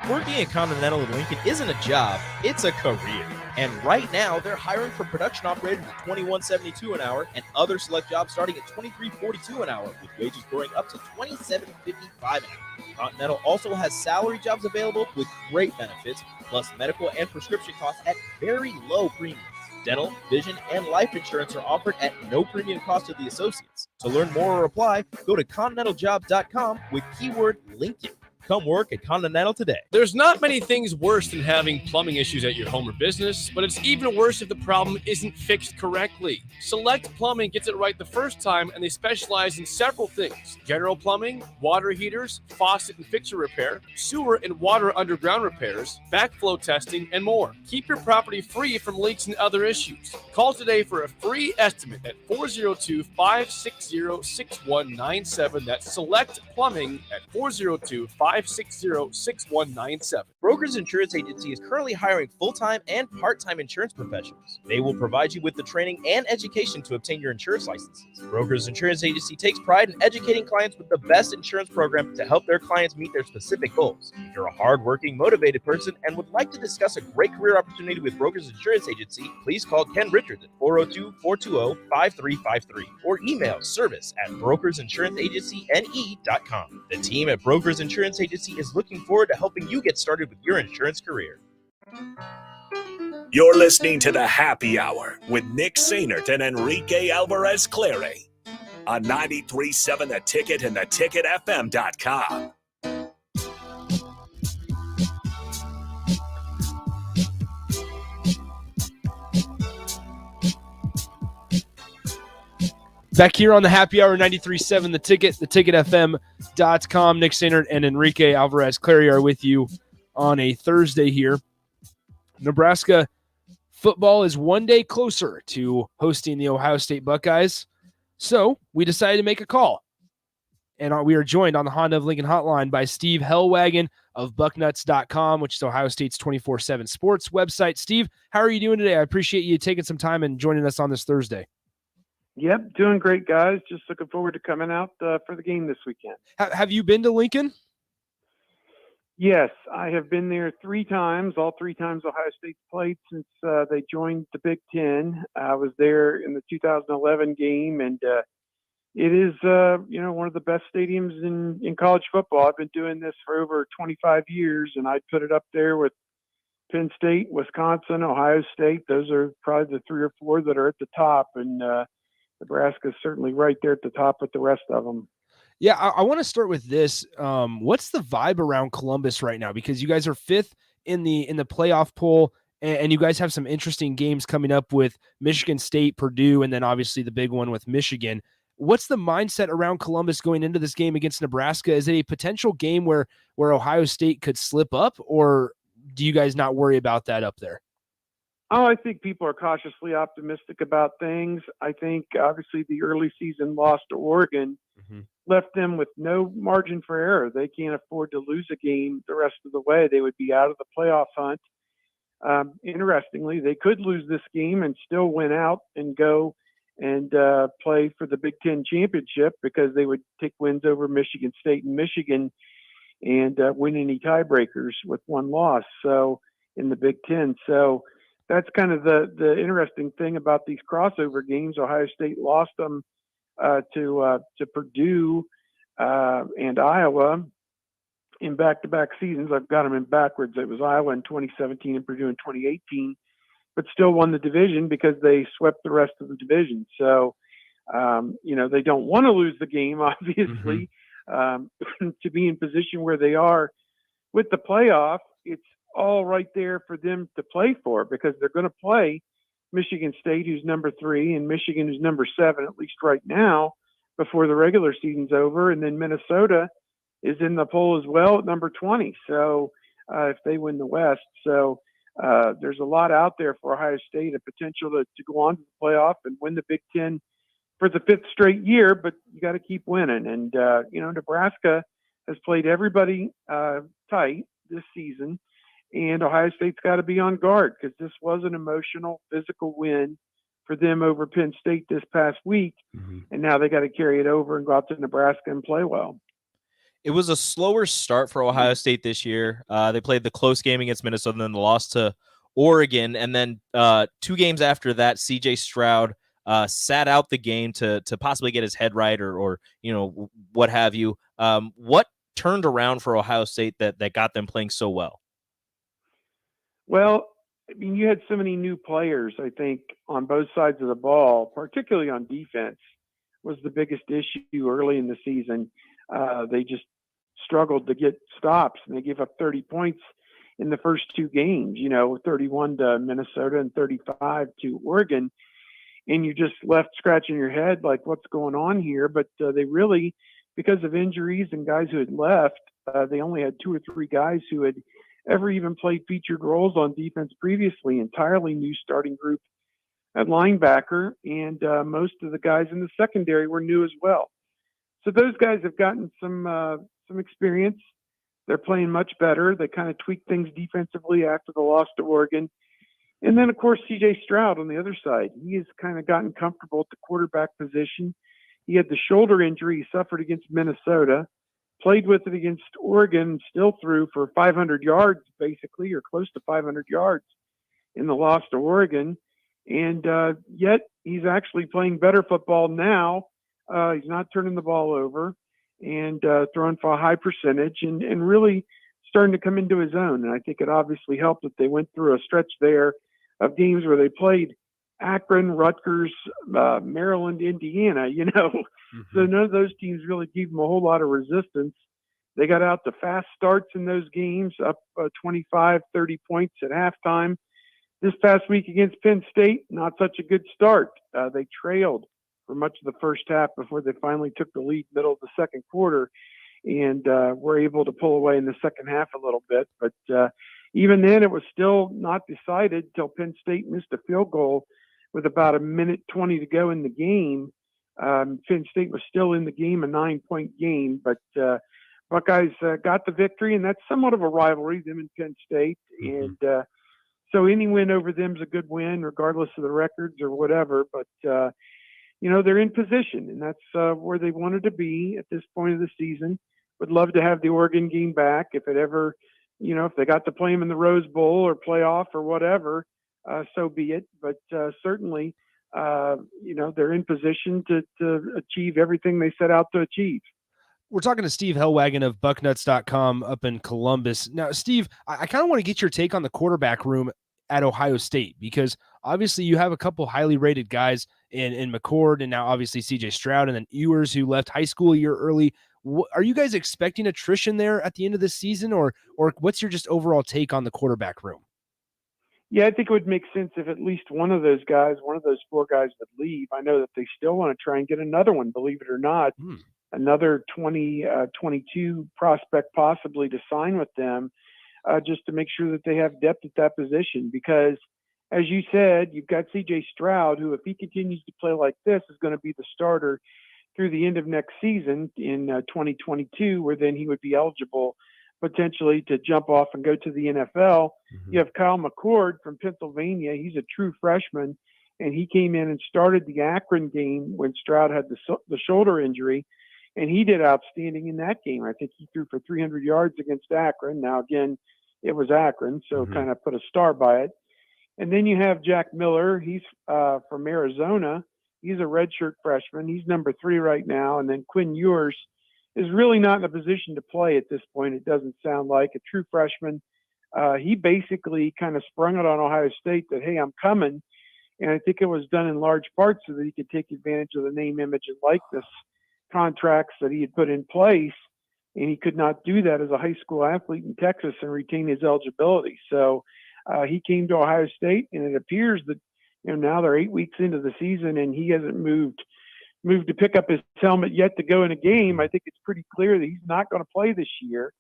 Working at Continental in Lincoln isn't a job, it's a career. And right now, they're hiring for production operators at $21.72 an hour and other select jobs starting at $23.42 an hour, with wages growing up to $27.55 an hour. Continental also has salary jobs available with great benefits, plus medical and prescription costs at very low premiums. Dental, vision, and life insurance are offered at no premium cost to the associates. To learn more or apply, go to continentaljob.com with keyword Lincoln. Come work at Continental today. There's not many things worse than having plumbing issues at your home or business, but it's even worse if the problem isn't fixed correctly. Select Plumbing gets it right the first time, and they specialize in several things: general plumbing, water heaters, faucet and fixture repair, sewer and water underground repairs, backflow testing, and more. Keep your property free from leaks and other issues. Call today for a free estimate at 402-560-6197. That's Select Plumbing at 402-560-6197. Brokers Insurance Agency is currently hiring full-time and part-time insurance professionals. They will provide you with the training and education to obtain your insurance licenses. Brokers Insurance Agency takes pride in educating clients with the best insurance program to help their clients meet their specific goals. If you're a hard-working, motivated person and would like to discuss a great career opportunity with Brokers Insurance Agency, please call Ken Richards at 402-420-5353 or email service@brokersinsuranceagencyne.com. The team at Brokers Insurance Agency is looking forward to helping you get started with your insurance career. You're listening to the Happy Hour with Nick Sainert and Enrique Alvarez Clary on 93.7 The Ticket and theticketfm.com. Back here on the Happy Hour, 93.7 The Ticket, theticketfm.com. Nick Sainert and Enrique Alvarez Clary are with you on a Thursday here. Nebraska football is one day closer to hosting the Ohio State Buckeyes, so we decided to make a call. And we are joined on the Honda of Lincoln hotline by Steve Hellwagon of Bucknuts.com, which is Ohio State's 24/7 sports website. Steve, how are you doing today? I appreciate you taking some time and joining us on this Thursday. Yep, doing great, guys. Just looking forward to coming out for the game this weekend. Have you been to Lincoln? Yes, I have been there 3 times. All 3 times Ohio State's played since they joined the Big Ten. I was there in the 2011 game, and it is one of the best stadiums in college football. I've been doing this for over 25 years, and I'd put it up there with Penn State, Wisconsin, Ohio State. Those are probably the 3 or 4 that are at the top, and Nebraska is certainly right there at the top with the rest of them. Yeah, I want to start with this. What's the vibe around Columbus right now? Because you guys are 5th in the playoff poll, and you guys have some interesting games coming up with Michigan State, Purdue, and then obviously the big one with Michigan. What's the mindset around Columbus going into this game against Nebraska? Is it a potential game where Ohio State could slip up, or do you guys not worry about that up there? Oh, I think people are cautiously optimistic about things. I think obviously the early season loss to Oregon left them with no margin for error. They can't afford to lose a game the rest of the way. They would be out of the playoff hunt. Interestingly, they could lose this game and still win out and go and play for the Big Ten championship, because they would take wins over Michigan State and Michigan and win any tiebreakers with 1 loss. So in the Big Ten. So that's kind of the interesting thing about these crossover games. Ohio State lost them to Purdue and Iowa in back-to-back seasons. I've got them in backwards. It was Iowa in 2017 and Purdue in 2018, but still won the division because they swept the rest of the division. So, they don't want to lose the game, obviously, to be in position where they are with the playoff. It's all right there for them to play for, because they're going to play Michigan State, who's number 3, and Michigan, who's number 7, at least right now, before the regular season's over. And then Minnesota is in the poll as well at number 20. So if they win the West. So there's a lot out there for Ohio State, a potential to go on to the playoff and win the Big Ten for the 5th straight year, but you got to keep winning. And, Nebraska has played everybody tight this season, and Ohio State's got to be on guard because this was an emotional, physical win for them over Penn State this past week. And now they got to carry it over and go out to Nebraska and play well. It was a slower start for Ohio State this year. They played the close game against Minnesota and then the loss to Oregon. And then 2 games after that, CJ Stroud sat out the game to possibly get his head right or what have you. What turned around for Ohio State that got them playing so well? Well, I mean, you had so many new players, I think, on both sides of the ball, particularly on defense, was the biggest issue early in the season. They just struggled to get stops, and they gave up 30 points in the first 2 games, 31 to Minnesota and 35 to Oregon. And you just left scratching your head like, what's going on here? But they really, because of injuries and guys who had left, they only had 2 or 3 guys who had ever even played featured roles on defense previously, entirely new starting group at linebacker. And most of the guys in the secondary were new as well. So those guys have gotten some experience. They're playing much better. They kind of tweaked things defensively after the loss to Oregon. And then, of course, C.J. Stroud on the other side. He has kind of gotten comfortable at the quarterback position. He had the shoulder injury he suffered against Minnesota, played with it against Oregon, still threw for 500 yards, basically, or close to 500 yards in the loss to Oregon. And yet he's actually playing better football now. He's not turning the ball over and throwing for a high percentage and really starting to come into his own. And I think it obviously helped that they went through a stretch there of games where they played Akron, Rutgers, Maryland, Indiana, So none of those teams really gave them a whole lot of resistance. They got out to fast starts in those games, up 25, 30 points at halftime. This past week against Penn State, not such a good start. They trailed for much of the first half before they finally took the lead middle of the second quarter and were able to pull away in the second half a little bit. But even then, it was still not decided until Penn State missed a field goal with about 1:20 to go in the game. Penn State was still in the game, a 9-point game, but Buckeyes got the victory, and that's somewhat of a rivalry, them and Penn State. And so any win over them is a good win, regardless of the records or whatever. But, they're in position, and that's where they wanted to be at this point of the season. Would love to have the Oregon game back if it ever, if they got to play them in the Rose Bowl or playoff or whatever, so be it. But certainly, they're in position to achieve everything they set out to achieve. We're talking to Steve Hellwagon of Bucknuts.com up in Columbus. Now, Steve, I kind of want to get your take on the quarterback room at Ohio State, because obviously you have a couple highly rated guys in Mccord and now obviously CJ Stroud and then Ewers, who left high school a year early. Are you guys expecting attrition there at the end of this season, or what's your just overall take on the quarterback room? Yeah, I think it would make sense if at least one of those 4 guys would leave. I know that they still want to try and get another one, believe it or not, another 22 prospect possibly to sign with them, just to make sure that they have depth at that position. Because, as you said, you've got C.J. Stroud, who, if he continues to play like this, is going to be the starter through the end of next season in 2022, where then he would be eligible potentially to jump off and go to the NFL. You have Kyle Mccord from Pennsylvania. He's a true freshman, and he came in and started the Akron game when Stroud had the shoulder injury, and he did outstanding in that game. I think he threw for 300 yards against Akron. Now, again, it was Akron, so kind of put a star by it. And then you have Jack Miller. He's from Arizona. He's a redshirt freshman. He's number 3 right now. And then Quinn Ewers is really not in a position to play at this point. It doesn't sound like a true freshman. He basically kind of sprung it on Ohio State that, hey, I'm coming. And I think it was done in large part so that he could take advantage of the name, image, and likeness contracts that he had put in place. And he could not do that as a high school athlete in Texas and retain his eligibility. So he came to Ohio State, and it appears that now they're 8 weeks into the season, and he hasn't moved to pick up his helmet yet to go in a game. I think it's pretty clear that he's not going to play this year.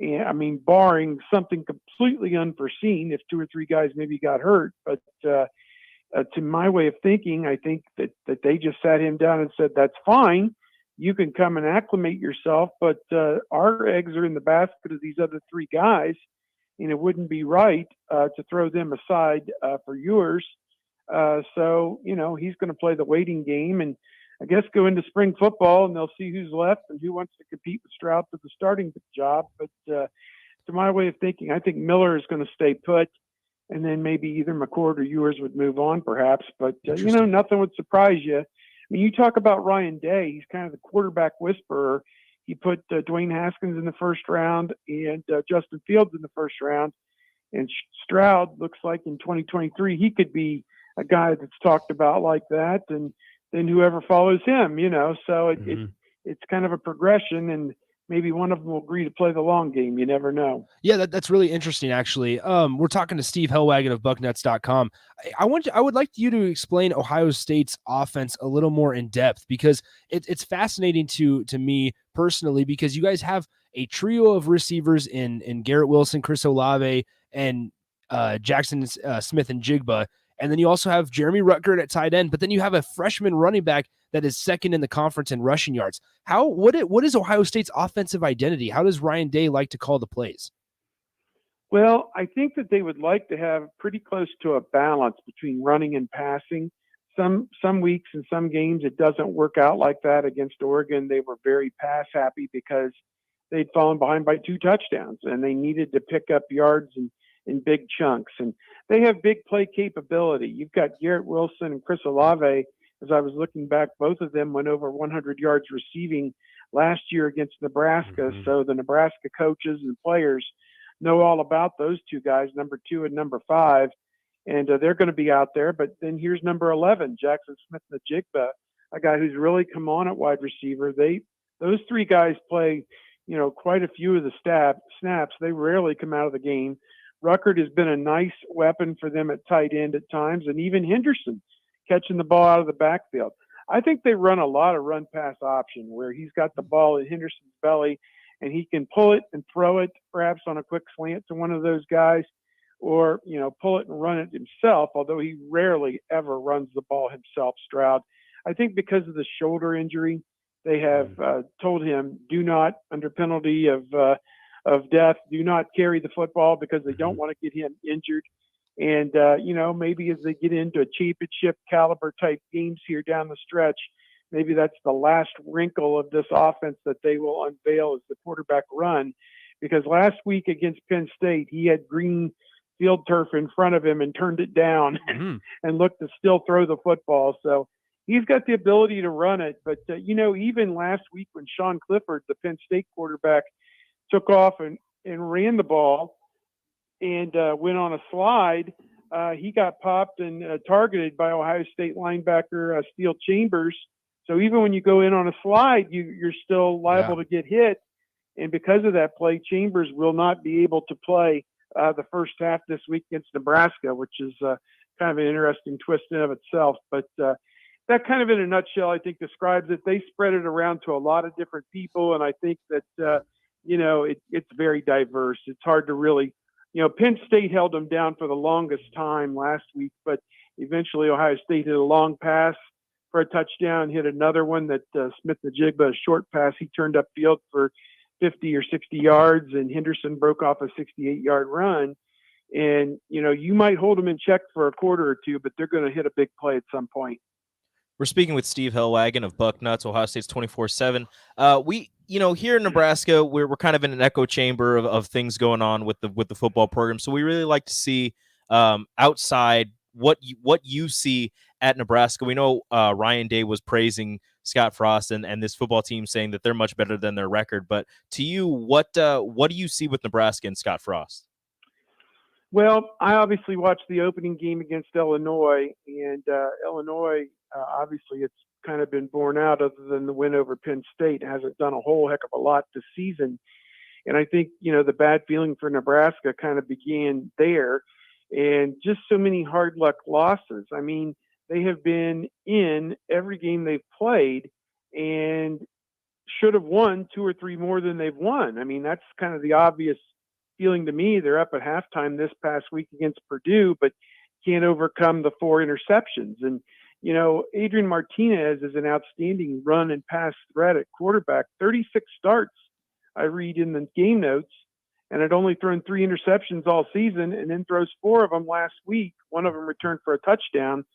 And I mean, barring something completely unforeseen, if 2 or 3 guys maybe got hurt. But to my way of thinking, I think that they just sat him down and said, that's fine. You can come and acclimate yourself, but our eggs are in the basket of these other 3 guys, and it wouldn't be right to throw them aside for yours. So, he's going to play the waiting game and I guess go into spring football, and they'll see who's left and who wants to compete with Stroud for the starting job. But to my way of thinking, I think Miller is going to stay put, and then maybe either Mccord or Ewers would move on perhaps. But, nothing would surprise you. I mean, you talk about Ryan Day, he's kind of the quarterback whisperer. He put Dwayne Haskins in the first round and Justin Fields in the first round. And Stroud looks like in 2023 he could be a guy that's talked about like that. And then whoever follows him, so it's kind of a progression, and maybe one of them will agree to play the long game. You never know. Yeah, that's really interesting, actually. We're talking to Steve Hellwagon of Bucknuts.com. I would like you to explain Ohio State's offense a little more in depth, because it's fascinating to me personally, because you guys have a trio of receivers in Garrett Wilson, Chris Olave, and Jackson Smith and Jigba. And then you also have Jeremy Rutgert at tight end, but then you have a freshman running back that is second in the conference in rushing yards. What is Ohio State's offensive identity? How does Ryan Day like to call the plays? Well, I think that they would like to have pretty close to a balance between running and passing. Some weeks and some games it doesn't work out like that. Against Oregon, they were very pass happy because they'd fallen behind by 2 touchdowns and they needed to pick up yards in big chunks. And they have big play capability. You've got Garrett Wilson and Chris Olave. As I was looking back, both of them went over 100 yards receiving last year against Nebraska. Mm-hmm. So the Nebraska coaches and players know all about those 2 guys, number 2 and number 5. And they're going to be out there. But then here's number 11, Jackson Smith and the Jigba, a guy who's really come on at wide receiver. Those 3 guys play, quite a few of the snaps. They rarely come out of the game. Ruckert has been a nice weapon for them at tight end at times, and even Henderson catching the ball out of the backfield. I think they run a lot of run-pass option where he's got the ball in Henderson's belly, and he can pull it and throw it perhaps on a quick slant to one of those guys, or, pull it and run it himself, although he rarely ever runs the ball himself, Stroud. I think because of the shoulder injury, they have told him, do not, under penalty of death, do not carry the football because they don't want to get him injured. And, maybe as they get into a championship caliber type games here down the stretch, maybe that's the last wrinkle of this offense that they will unveil as the quarterback run. Because last week against Penn State, he had green field turf in front of him and turned it down and looked to still throw the football. So he's got the ability to run it. But, even last week when Sean Clifford, the Penn State quarterback, took off and ran the ball and went on a slide, he got popped and targeted by Ohio State linebacker Steele Chambers. So even when you go in on a slide, you're still liable to get hit. And because of that play, Chambers will not be able to play the first half this week against Nebraska, which is kind of an interesting twist in of itself. But that kind of in a nutshell, I think, describes it. They spread it around to a lot of different people, and I think that it's very diverse. It's hard to really, Penn State held them down for the longest time last week, but eventually Ohio State hit a long pass for a touchdown, hit another one that Smith the Jigba, a short pass, he turned upfield for 50 or 60 yards, and Henderson broke off a 68-yard run. And, you might hold them in check for a quarter or two, but they're going to hit a big play at some point. We're speaking with Steve Hellwagon of Bucknuts, Ohio State's 24/7. We, here in Nebraska, we're kind of in an echo chamber of things going on with the football program. So we really like to see outside what you see at Nebraska. We know Ryan Day was praising Scott Frost and this football team, saying that they're much better than their record. But to you, what do you see with Nebraska and Scott Frost? Well, I obviously watched the opening game against Illinois, and Illinois, obviously it's kind of been borne out other than the win over Penn State. It hasn't done a whole heck of a lot this season. And I think, the bad feeling for Nebraska kind of began there, and just so many hard luck losses. I mean, they have been in every game they've played, and should have won 2 or 3 more than they've won. I mean, that's kind of the obvious feeling to me. They're up at halftime this past week against Purdue, but can't overcome the 4 interceptions. And, you know, Adrian Martinez is an outstanding run and pass threat at quarterback. 36 starts, I read in the game notes, and had only thrown 3 interceptions all season, and then throws 4 of them last week. One of them returned for a touchdown.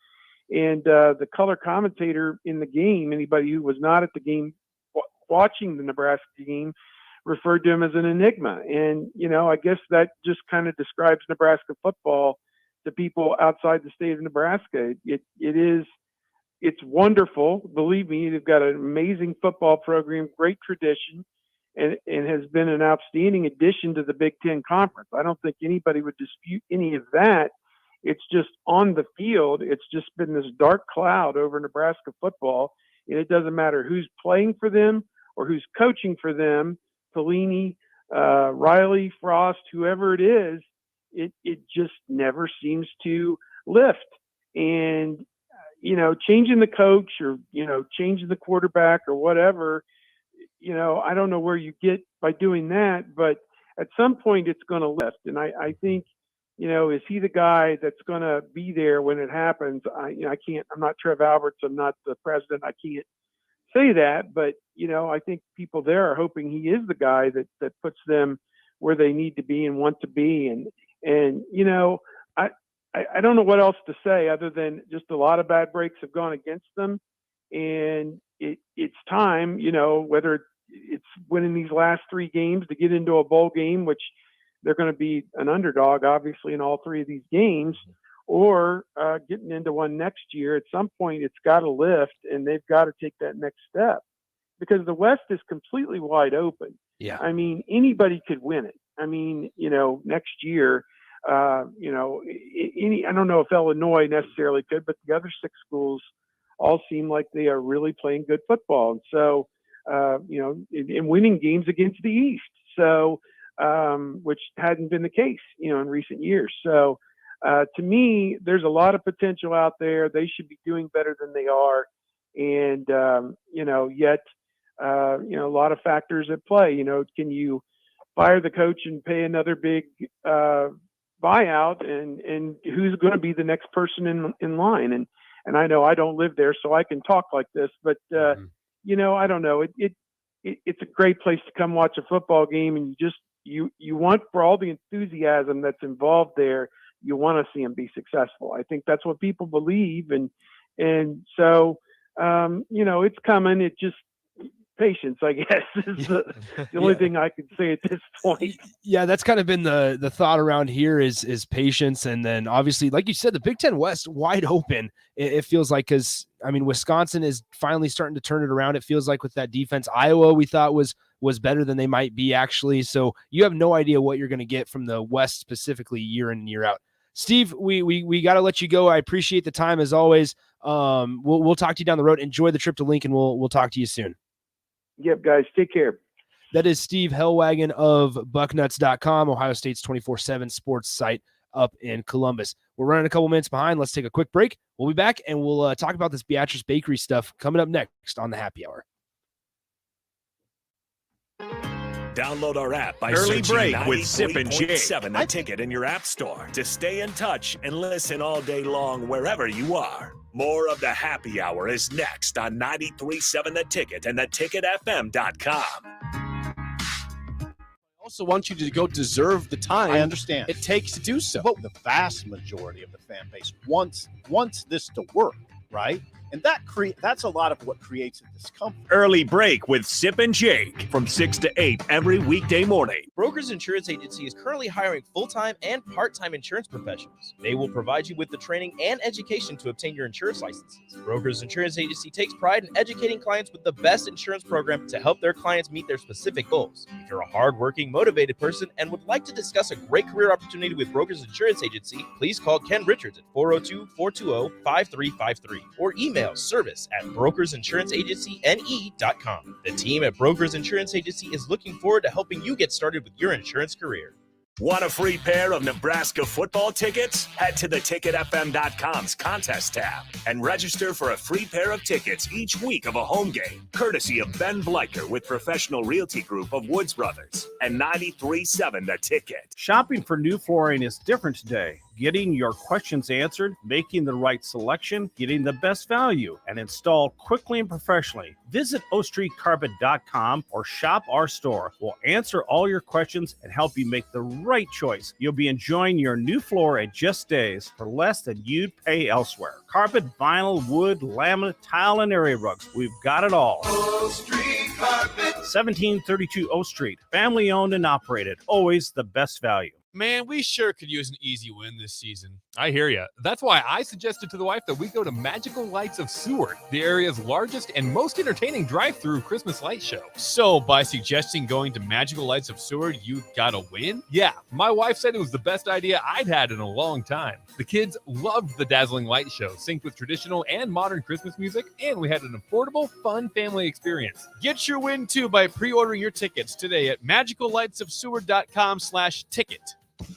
And the color commentator in the game, anybody who was not at the game watching the Nebraska game, referred to him as an enigma. And, you know, I guess that just kind of describes Nebraska football to people outside the state of Nebraska. It's wonderful. Believe me, they've got an amazing football program, great tradition, and has been an outstanding addition to the Big Ten Conference. I don't think anybody would dispute any of that. It's just on the field, it's just been this dark cloud over Nebraska football, and it doesn't matter who's playing for them or who's coaching for them, Pelini, Riley, Frost, whoever it is, it just never seems to lift. And, you know, changing the coach or, you know, changing the quarterback or whatever, you know, I don't know where you get by doing that, but at some point it's going to lift. And I think, you know, is he the guy that's going to be there when it happens? I'm not Trev Alberts. I'm not the president. I can't say that, but, you know, I think people there are hoping he is the guy that puts them where they need to be and want to be. And, you know, I don't know what else to say other than just a lot of bad breaks have gone against them. And it's time, you know, whether it's winning these last 3 games to get into a bowl game, which they're going to be an underdog, obviously, in all 3 of these games, or getting into one next year. At some point, it's got to lift, and they've got to take that next step because the West is completely wide open. Yeah. I mean, anybody could win it. I mean, you know, next year, you know, I don't know if Illinois necessarily could, but the other 6 schools all seem like they are really playing good football. And so, you know, in winning games against the East. So, which hadn't been the case, you know, in recent years. So, to me, there's a lot of potential out there. They should be doing better than they are. And, you know, yet, you know, a lot of factors at play. You know, can you fire the coach and pay another big buyout? And who's going to be the next person in line? And I know I don't live there, so I can talk like this, but, you know, I don't know. It's a great place to come watch a football game, and you want, for all the enthusiasm that's involved there, you want to see them be successful. I think that's what people believe. And so, you know, it's coming. It just, patience, I guess, is the only thing I can say at this point. Yeah, that's kind of been the thought around here is patience. And then obviously, like you said, the Big Ten West wide open. It feels like, because I mean, Wisconsin is finally starting to turn it around. It feels like with that defense. Iowa, we thought was better than they might be, actually. So you have no idea what you're going to get from the West specifically year in and year out. Steve, we got to let you go. I appreciate the time as always. We'll talk to you down the road. Enjoy the trip to Lincoln. We'll talk to you soon. Yep, guys, take care. That is Steve Hellwagon of Bucknuts.com, Ohio State's 24/7 sports site up in Columbus. We're running a couple minutes behind. Let's take a quick break. We'll be back, and we'll talk about this Beatrice Bakery stuff coming up next on the Happy Hour. Download our app by Early searching Break with Sip and Jake. 93.7 The Ticket in your app store to stay in touch and listen all day long wherever you are. More of the Happy Hour is next on 93.7 The Ticket and theticketfm.com. Also want you to go deserve the time. I understand. It takes to do so. But the vast majority of the fan base wants this to work, right? And that's a lot of what creates a discomfort. Early Break with Sip and Jake from 6 to 8 every weekday morning. Brokers Insurance Agency is currently hiring full-time and part-time insurance professionals. They will provide you with the training and education to obtain your insurance licenses. Brokers Insurance Agency takes pride in educating clients with the best insurance program to help their clients meet their specific goals. If you're a hardworking, motivated person and would like to discuss a great career opportunity with Brokers Insurance Agency, please call Ken Richards at 402-420-5353 or email service@brokersinsuranceagencyne.com. The team at Brokers Insurance Agency is looking forward to helping you get started with your insurance career. Want a free pair of Nebraska football tickets? Head to theticketfm.com's contest tab and register for a free pair of tickets each week of a home game, courtesy of Ben Bleicher with Professional Realty Group of Woods Brothers and 93.7 The Ticket. Shopping for new flooring is different today. Getting your questions answered, making the right selection, getting the best value, and installed quickly and professionally. Visit ostreetcarpet.com or shop our store. We'll answer all your questions and help you make the right choice. You'll be enjoying your new floor in just days for less than you'd pay elsewhere. Carpet, vinyl, wood, laminate, tile, and area rugs. We've got it all. O Street Carpet. 1732 O Street. Family owned and operated. Always the best value. Man, we sure could use an easy win this season. I hear you. That's why I suggested to the wife that we go to Magical Lights of Seward, the area's largest and most entertaining drive-through Christmas light show. So, by suggesting going to Magical Lights of Seward, you got a win? Yeah, my wife said it was the best idea I'd had in a long time. The kids loved the dazzling light show, synced with traditional and modern Christmas music, and we had an affordable, fun family experience. Get your win, too, by pre-ordering your tickets today at magicallightsofseward.com/ticket.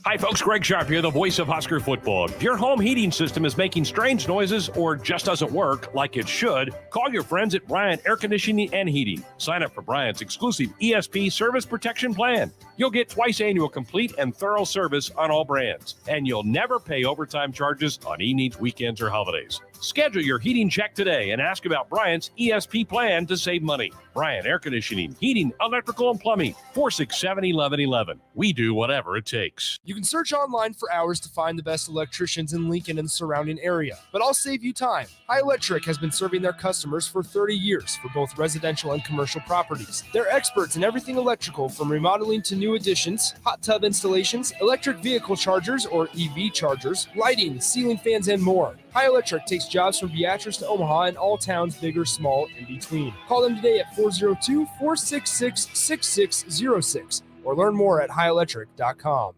Hi, folks. Greg Sharp here, the voice of Husker football. If your home heating system is making strange noises or just doesn't work like it should, call your friends at Bryant Air Conditioning and Heating. Sign up for Bryant's exclusive ESP service protection plan. You'll get twice annual complete and thorough service on all brands, and you'll never pay overtime charges on evenings, weekends, or holidays. Schedule your heating check today and ask about Bryant's ESP plan to save money. Bryant Air Conditioning, Heating, Electrical, and Plumbing, 467-1111. We do whatever it takes. You can search online for hours to find the best electricians in Lincoln and the surrounding area, but I'll save you time. High Electric has been serving their customers for 30 years for both residential and commercial properties. They're experts in everything electrical, from remodeling to new additions, hot tub installations, electric vehicle chargers or EV chargers, lighting, ceiling fans, and more. High Electric takes jobs from Beatrice to Omaha and all towns big or small in between. Call them today at 402-466-6606 or learn more at highelectric.com.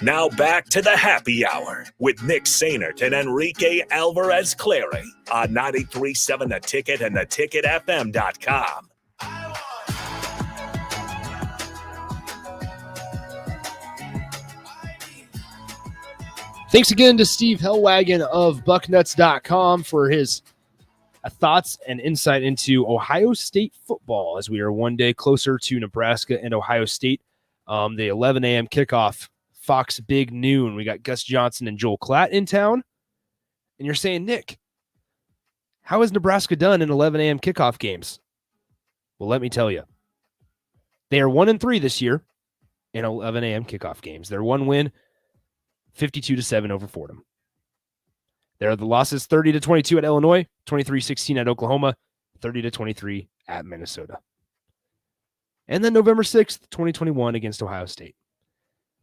Now back to the happy hour with Nick Sainert and Enrique Alvarez Clary on 93.7 The Ticket and theticketfm.com. Thanks again to Steve Hellwagon of Bucknuts.com for his thoughts and insight into Ohio State football as we are one day closer to Nebraska and Ohio State. The 11 a.m. kickoff, Fox Big Noon. We got Gus Johnson and Joel Klatt in town. And you're saying, Nick, how has Nebraska done in 11 a.m. kickoff games? Well, let me tell you. They are 1-3 this year in 11 a.m. kickoff games. Their one win, 52-7 over Fordham. There are the losses 30-22 at Illinois, 23-16 at Oklahoma, 30-23 at Minnesota. And then November 6th, 2021 against Ohio State.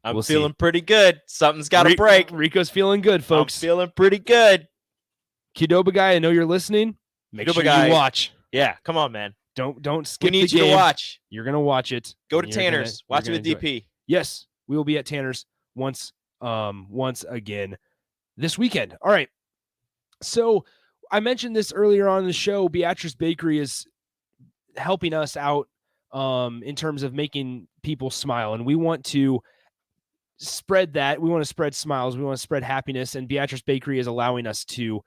I'm feeling pretty good. Something's got to break. Rico's feeling good, folks. I'm feeling pretty good. Qdoba guy, I know you're listening. Make sure you watch. Yeah, come on, man. Don't skip We need the game. you to watch. You're going to watch it. Go to Tanner's. Watch it with DP. Yes, we will be at Tanner's once again this weekend. All right. So I mentioned this earlier on in the show. Beatrice Bakery is helping us out in terms of making people smile. And we want to spread that. We want to spread smiles. We want to spread happiness. And Beatrice Bakery is allowing us to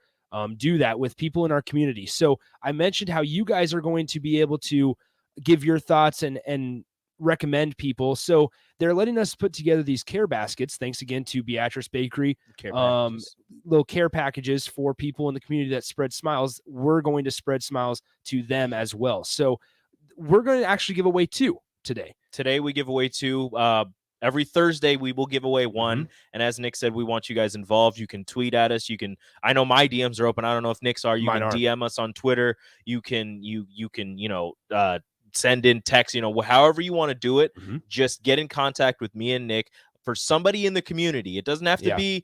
do that with people in our community. So I mentioned how you guys are going to be able to give your thoughts and recommend people. So they're letting us put together these care baskets. Thanks again to Beatrice Bakery. Little care packages for people in the community that spread smiles. We're going to spread smiles to them as well. So we're going to actually give away 2 today. Today we give away 2. Every Thursday we will give away 1. Mm-hmm. And as Nick said, we want you guys involved. You can tweet at us. You can, I know my DMs are open. I don't know if Nick's are. You can DM us on Twitter. You can, send in text, however you want to do it. Mm-hmm. Just get in contact with me and Nick. For somebody in the community, it doesn't have to be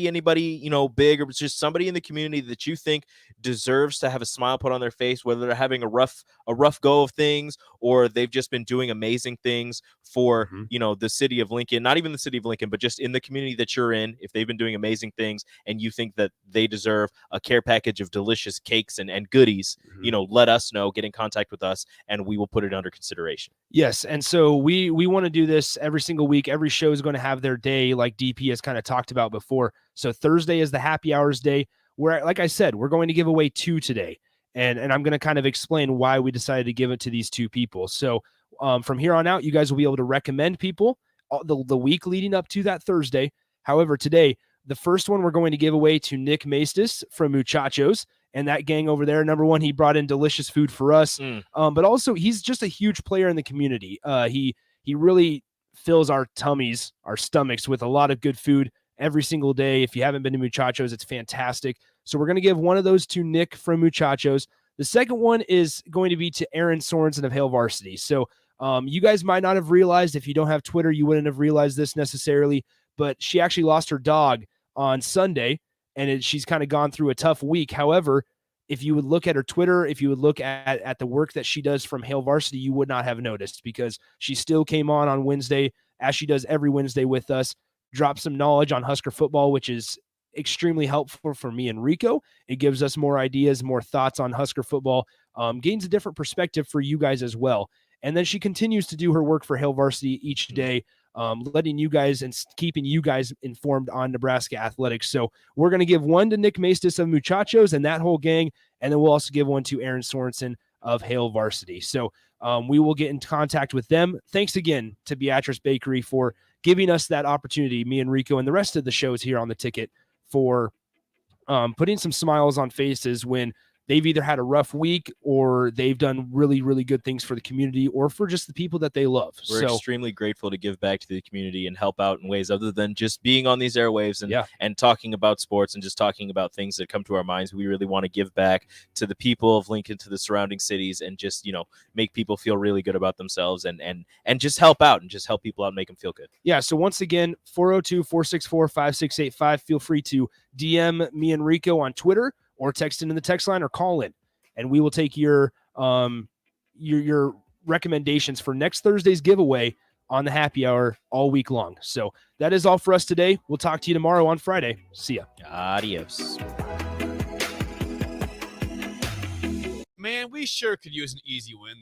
anybody, big, or it's just somebody in the community that you think deserves to have a smile put on their face, whether they're having a rough go of things or they've just been doing amazing things for, the city of Lincoln, not even the city of Lincoln, but just in the community that you're in. If they've been doing amazing things and you think that they deserve a care package of delicious cakes and goodies, let us know, get in contact with us, and we will put it under consideration. Yes. And so we want to do this every single week, every show is going to have their day like DP has kind of talked about before. So Thursday is the happy hours day where, like I said, we're going to give away 2 today. And I'm going to kind of explain why we decided to give it to these 2 people. So from here on out, you guys will be able to recommend people the week leading up to that Thursday. However, today, the first one we're going to give away to Nick Maestas from Muchachos and that gang over there. Number one, he brought in delicious food for us, but also he's just a huge player in the community. He really fills our tummies, our stomachs with a lot of good food every single day. If you haven't been to Muchachos, it's fantastic. So we're going to give one of those to Nick from Muchachos. The second one is going to be to Aaron Sorensen of Hale Varsity. So you guys might not have realized, if you don't have Twitter, you wouldn't have realized this necessarily, but she actually lost her dog on Sunday, and she's kind of gone through a tough week. However, if you would look at her Twitter, if you would look at the work that she does from Hale Varsity, you would not have noticed, because she still came on Wednesday, as she does every Wednesday with us, dropped some knowledge on Husker football, which is extremely helpful for me and Rico. It gives us more ideas, more thoughts on Husker football, gains a different perspective for you guys as well. And then she continues to do her work for Hale Varsity each day, letting you guys and keeping you guys informed on Nebraska athletics. So we're going to give one to Nick Maestas of Muchachos and that whole gang, and then we'll also give one to Aaron Sorensen of Hale Varsity. So we will get in contact with them. Thanks again to Beatrice Bakery for giving us that opportunity, me and Rico and the rest of the shows here on the ticket, for putting some smiles on faces when they've either had a rough week or they've done really, really good things for the community or for just the people that they love. We're extremely grateful to give back to the community and help out in ways other than just being on these airwaves and talking about sports and just talking about things that come to our minds. We really want to give back to the people of Lincoln, to the surrounding cities, and just, make people feel really good about themselves and just help out and just help people out and make them feel good. Yeah. So once again, 402-464-5685. Feel free to DM me and Rico on Twitter, or text into the text line, or call in, and we will take your recommendations for next Thursday's giveaway on the happy hour all week long. So that is all for us today. We'll talk to you tomorrow on Friday. See ya. Adios. Man, we sure could use an easy win